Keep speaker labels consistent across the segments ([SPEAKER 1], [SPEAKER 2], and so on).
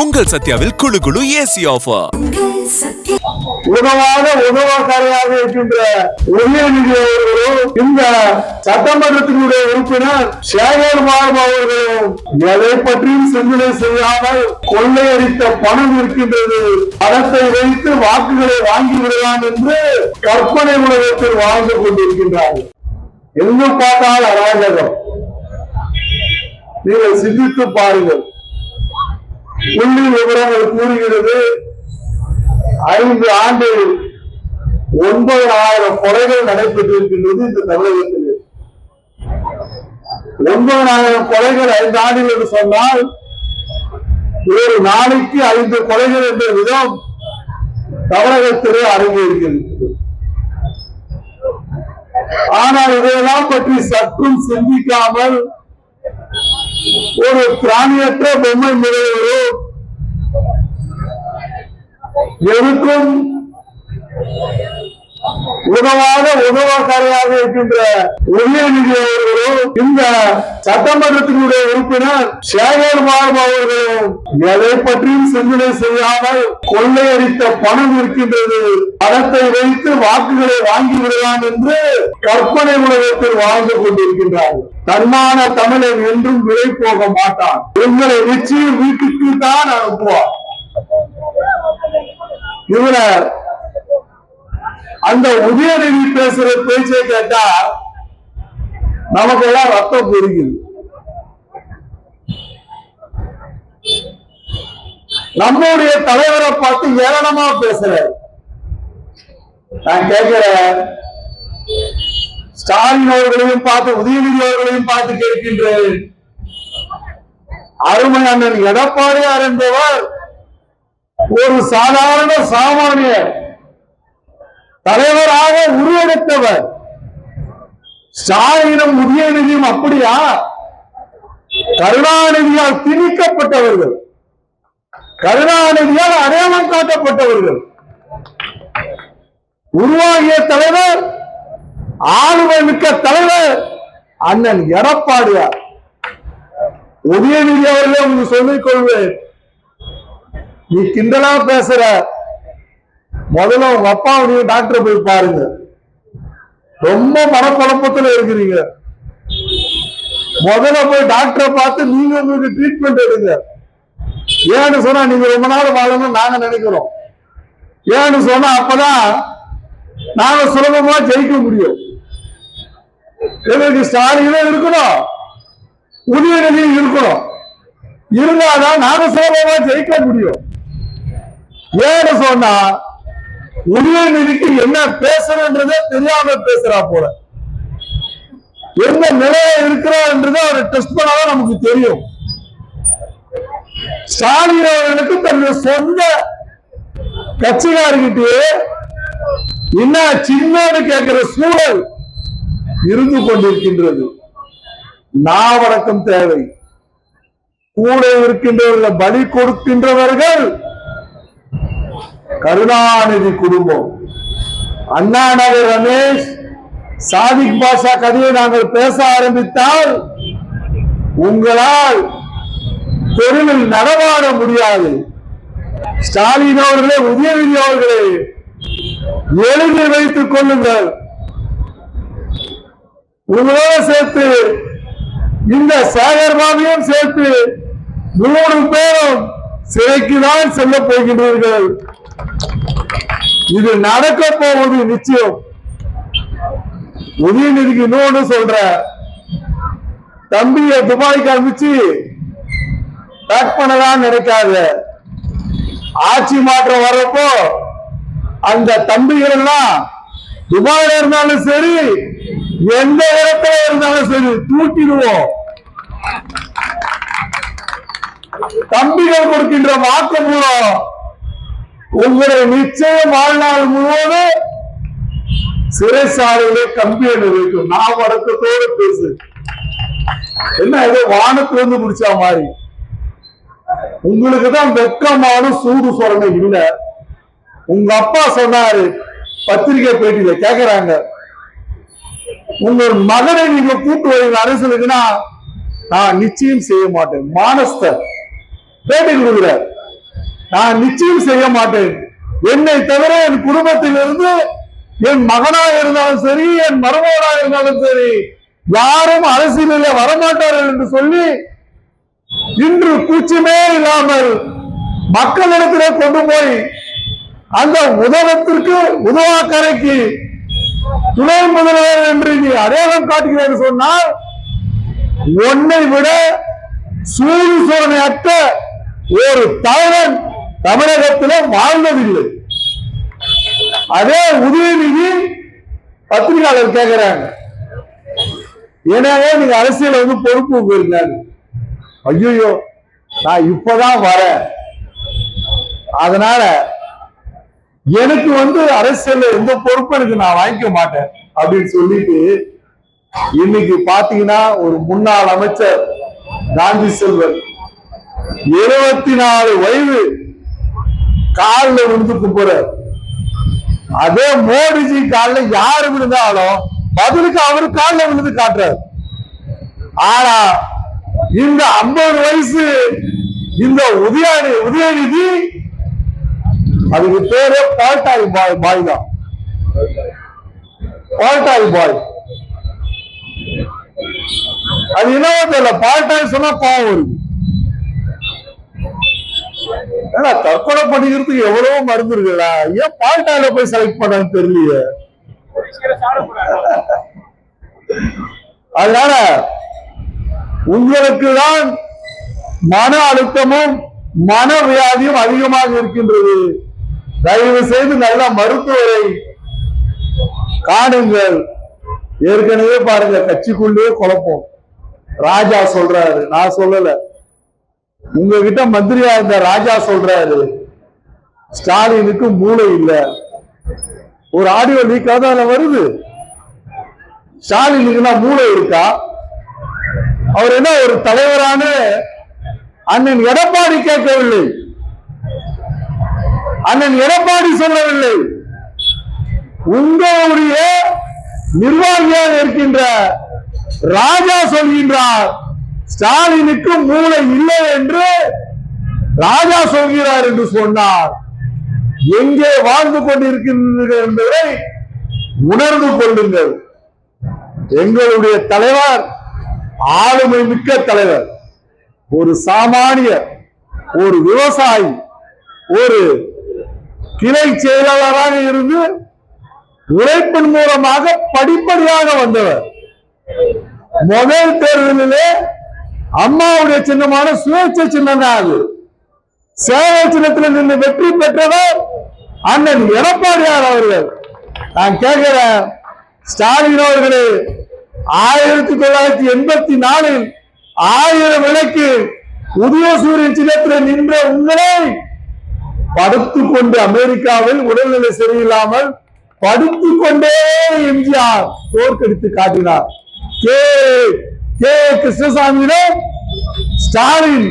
[SPEAKER 1] உங்கள் சத்யாவில் குழு குழு ஏசி ஆஃபர்.
[SPEAKER 2] உணவாக உணவாக்காரையாக இருக்கின்ற உதயநிதி அவர்களும் இந்த சட்டமன்றத்தினுடைய உறுப்பினர் சேகர்பாபு அவர்களும் எதை பற்றியும் சிந்தனை செய்யாமல் கொள்ளையடித்த பணம் இருக்கின்றது, பணத்தை வைத்து வாக்குகளை வாங்கி விடலாம் என்று கற்பனை உலகத்தில் வாழ்ந்து கொண்டிருக்கின்றார்கள். எங்கு பார்த்தால் அராஜகம். நீங்கள் சிந்தித்து பாருங்கள். புள்ளி விவரங்கள் கூறுகிறது, 5 ஆண்டில் 9,000 கொலைகள் நடைபெற்றிருக்கின்றது இந்த தமிழகத்தில். 9,000 கொலைகள் 5 ஆண்டில் என்று சொன்னால் ஒரு நாளைக்கு 5 கொலைகள் என்ற விதம் தமிழகத்திலே அரங்கேறுகிறது. ஆனால் இதையெல்லாம் பற்றி சற்றும் சிந்திக்காமல் ஒரு திராணியற்ற பொம்மை முறையோடு எதுக்கும் உணவாக உணவாக்காரையாக இருக்கின்ற உதயநிதி அவர்களும் இந்த சட்டமன்றத்தினுடைய உறுப்பினர் சேகர்பாபு அவர்களும் எதை பற்றியும் சிந்தனை செய்யாமல் கொள்ளையடித்த பணம் இருக்கின்றது, பணத்தை வைத்து வாக்குகளை வாங்கி விடலாம் என்று கற்பனை உலகத்தில் வாழ்ந்து கொண்டிருக்கின்றார்கள். தன்மான தமிழன் என்றும் விலை போக மாட்டான். உங்களை நிச்சயம் வீட்டுக்கு தான் அனுப்புவார். இவர அந்த உதயநிதி பேசுற பேச்சை கேட்டா நமக்கு எல்லாம் ரத்தம் பெருகுது. நம்முடைய தலைவரை பார்த்து ஏளனமா பேசுற. நான் கேட்கிறேன், ஸ்டாலின் அவர்களையும் பார்த்து உதயநிதி அவர்களையும் பார்த்து கேட்கின்றேன், அருமை அண்ணன் எடப்பாடியார் என்பவர் ஒரு சாதாரண சாமானியர் தலைவராக உருவெடுத்தவர். ஸ்டாலினும் உதயநிதியும் அப்படியா? கருணாநிதியால் திணிக்கப்பட்டவர்கள், கருணாநிதியால் அடையாளம் காட்டப்பட்டவர்கள். உருவாகிய தலைவர், ஆளுமை மிக்க தலைவர் அண்ணன் எடப்பாடியார். உதயநிதி அவர்களே உங்களுக்கு சொல்லிக் கொள்வேன், நீ கிண்டலா பேசுற, முதல்ல உங்க அப்பாவுடைய டாக்டரை போய் பாருங்க. ரொம்ப மனக்குழப்பத்தில் இருக்கிறீங்க. முதல்ல போய் டாக்டரை பார்த்து நீங்க உங்களுக்கு ட்ரீட்மெண்ட் எடுங்க. ஏன்னு சொன்னா நீங்க ரொம்ப நாள் வாழணும்னு நாங்க நினைக்கிறோம். ஏன்னு சொன்னா அப்பதான் நாங்க சுலபமா ஜெயிக்க முடியும். எங்களுக்கு ஸ்டாலினும் இருக்கணும், உதயநிதியும் இருக்கணும். இருந்தாதான் நாங்க சுலபமா ஜெயிக்க முடியும். ஏன்னு சொன்னா உதயநிதிக்கு என்ன பேசுறன்றதே தெரியாம பேசுறா போல. எந்த நிலையில இருக்கிறான்றதை அவர் டெஸ்ட் பண்ணாதான் நமக்கு தெரியும். ஸ்டாலின் அவர்களுக்கு தன்னுடைய சொந்த கட்சிக்காரர்கிட்டே என்ன சின்னன்னு கேட்கிற சூழல் இருந்து கொண்டிருக்கின்றது. நாவடக்கம் தேவை. கூட இருக்கின்றவர்களை பலி கொடுக்கின்றவர்கள் கருணாநிதி குடும்பம். அண்ணா நகர் ரமேஷ், சாதிக் பாஷா கதையை நாங்கள் பேச ஆரம்பித்தால் உங்களால் தெருவில் நடமாட முடியாது. ஸ்டாலின் அவர்களே, உதயநிதி அவர்களே, எழுதி வைத்துக் கொள்ளுங்கள். உங்களோட சேர்த்து இந்த சேகர்பாபுவையும் சேர்த்து 3 பேரும் சிறைக்குதான் செல்ல போகின்றீர்கள். இது நடக்க போவது நிச்சயம். உதயநிதிக்கு இன்னொன்னு சொல்ற, தம்பியை துபாய்க்கு அனுப்பிச்சு பேக் பண்ணலாம் நினைக்காத. ஆட்சி மாற்றம் வர்றப்போ அந்த தம்பிகள் எல்லாம் துபாயில இருந்தாலும் சரி, எந்த இடத்துல இருந்தாலும் சரி தூக்கிடுவோம். தம்பிகள் கொடுக்கின்ற வாக்கு மூலம் உங்களை நிச்சயம் வாழ்நாள் முழுவதும் சிறைச்சாலையிலே கம்பி வைக்கும். நான் வடக்கத்தோடு பேசு. என்ன ஏதோ வானத்திலிருந்து முடிச்சா மாதிரி. உங்களுக்கு தான் வெக்கமான சூடு சொரணை இல்ல. உங்க அப்பா சொன்னாரு, பத்திரிகை பேட்டியில கேக்குறாங்க, உங்க மகனை நீங்க கூட்டு வரீங்க அரசுக்குன்னா நான் நிச்சயம் செய்ய மாட்டேன். மானஸ்தர் பேட்டி கொடுக்கிறார், நான் நிச்சயம் செய்ய மாட்டேன். என்னை தவிர என் குடும்பத்திலிருந்து என் மகனாக இருந்தாலும் சரி, என் மருமகனாக இருந்தாலும் சரி, யாரும் அரசியலில் வரமாட்டார்கள் என்று சொல்லி இன்று கூச்சமே இல்லாமல் மக்களிடத்திலே கொண்டு போய் அந்த உதவத்திற்கு உதவாக்கரைக்கு துணை முதல்வர் என்று நீ அடையாளம் காட்டுகிறேன் சொன்னால், உன்னை விட சூடு சோதனையற்ற ஒரு தலைவன் தமிழகத்திலே வாழ்ந்ததில்லை. அதே உதயநிதி பத்திரிகையாளர் கேட்கிறாங்க, எனவே நீங்க அரசியல் பொறுப்பு போயிருந்தாங்க. ஐயோ, நான் இப்பதான் வரேன், அதனால எனக்கு அரசியல் எந்த பொறுப்பும் எனக்கு நான் வாங்கிக்க மாட்டேன் அப்படின்னு சொல்லிட்டு இன்னைக்கு பாத்தீங்கன்னா ஒரு முன்னாள் அமைச்சர் காந்தி செல்வன் 74 வயது காலில் விழுந்து கும்புறார். அதே மோடிஜி காலில் யாரு விழுந்தாலும் பதிலுக்கு அவரு காலில் விழுந்து காட்டுறாரு. ஆனா இந்த 50 வயசு இந்த உதயநிதி அதுக்கு பேரே பால்டாய் பாய் தான். பால்டாய் பாய் அது என்ன தெரியல, பால்டாய் சொன்னா பாவம் வருது. ஏன்னா தற்கொலை பண்ணிக்கிறதுக்கு எவ்வளவோ மருந்து இருக்குல்ல, ஏன் பால்டாயில போய் செலக்ட் பண்ணான்னு தெரியலையே. அதனால உங்களுக்கு தான் மன அழுத்தமும் மன வியாதியும் அதிகமாக இருக்கின்றது. தயவு செய்து நல்ல மருத்துவரை காணுங்கள். ஏற்கனவே பாருங்க, கட்சிக்குள்ளே குழப்பம். ராஜா சொல்றாரு, நான் சொல்லல, உங்ககிட்ட மந்திரியா இருந்த ராஜா சொல்றாரு ஸ்டாலினுக்கு மூளை இல்ல. ஒரு ஆடியோ லீக் அதுல வருது. ஸ்டாலினுக்கு மூளை இருக்கா? அவர் என்ன ஒரு தலைவரான அண்ணன் எடப்பாடி கேட்கவில்லை, அண்ணன் எடப்பாடி சொல்லவில்லை. உங்களுடைய நிர்வாகியாக இருக்கின்ற ராஜா சொல்கின்றார் ஸ்டாலினுக்கு மூளை இல்லை என்று ராஜா சொல்கிறார் என்று சொன்னார். எங்கே வாழ்ந்து கொண்டிருக்கின்றீர்கள் என்பதை உணர்ந்து கொள்ளுங்கள். எங்களுடைய தலைவர் ஆளுமை மிக்க தலைவர், ஒரு சாமானியர், ஒரு விவசாயி, ஒரு கிளை செயலாளராக இருந்து உழைப்பின் மூலமாக படிப்படியாக வந்தவர். முதல் தேர்தலிலே அம்மாவுடைய சின்னமான சுயேட்சை சின்னம் தான் அது. சேவை சின்னத்தில் நின்று வெற்றி பெற்றவர் அண்ணன் எடப்பாடியார் அவர்கள். நான் கேட்கிறேன், ஸ்டாலின் அவர்களே, 1984 1000 விலைக்கு உதயசூரியன் சின்னத்தில் நின்ற உங்களை படுத்துக்கொண்டு அமெரிக்காவில் உடல்நிலை சரியில்லாமல் படுத்துக்கொண்டே எம்ஜிஆர் தோற்கடித்து காட்டினார். கே கிருஷ்ணசாமியிடம் ஸ்டாலின்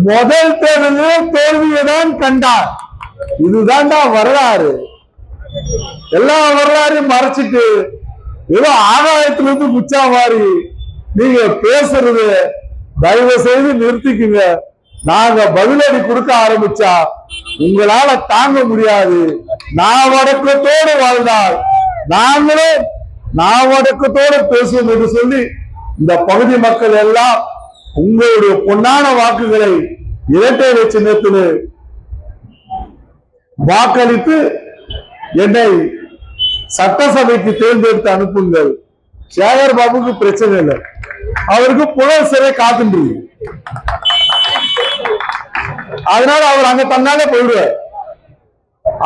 [SPEAKER 2] முதல் தேர்தலில் தோல்வியை தான் கண்டார். இதுதான்டா வரலாறு. எல்லா வரலாறையும் மறைச்சிட்டு ஏதோ ஆகாயத்திலிருந்து முச்சா மாதிரி நீங்க பேசுறது தயவு செய்து நிறுத்திக்குங்க. நாங்க பதிலடி கொடுக்க ஆரம்பிச்சா உங்களால தாங்க முடியாது. நாவடக்கத்தோடு வாழ்ந்தால் நாங்களும் நாவடக்கத்தோடு பேசுவோம் என்று சொல்லி இந்த பகுதி மக்கள் எல்லாம் உங்களுடைய பொன்னான வாக்குகளை இரட்டை இலை சின்னத்தில் வாக்களித்து என்னை சட்டசபைக்கு தேர்ந்தெடுத்து அனுப்புங்கள். சேகர் பாபுக்கு பிரச்சனை இல்லை, அவருக்கு புலர் சிறை காத்துட்டு, அதனால அவர் அங்க தன்னாலே போயிடுவார்.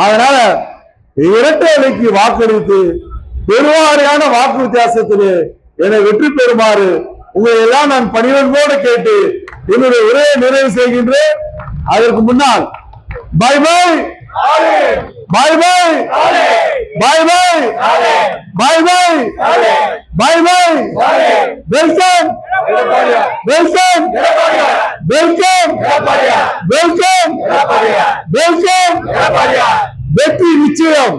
[SPEAKER 2] அதனால இரட்டை இலைக்கு வாக்களித்து பெருவாரியான வாக்கு வித்தியாசத்திலே என்னை வெற்றி பெறுமாறு உங்களை எல்லாம் நான் பணிவன்போடு கேட்டு என்னுடைய உரையை நிறைவு செய்கின்றேன். அதற்கு முன்னால் bye bye bye bye bye bye bye bye bye bye welcome welcome welcome welcome welcome வெற்றி நிச்சயம்.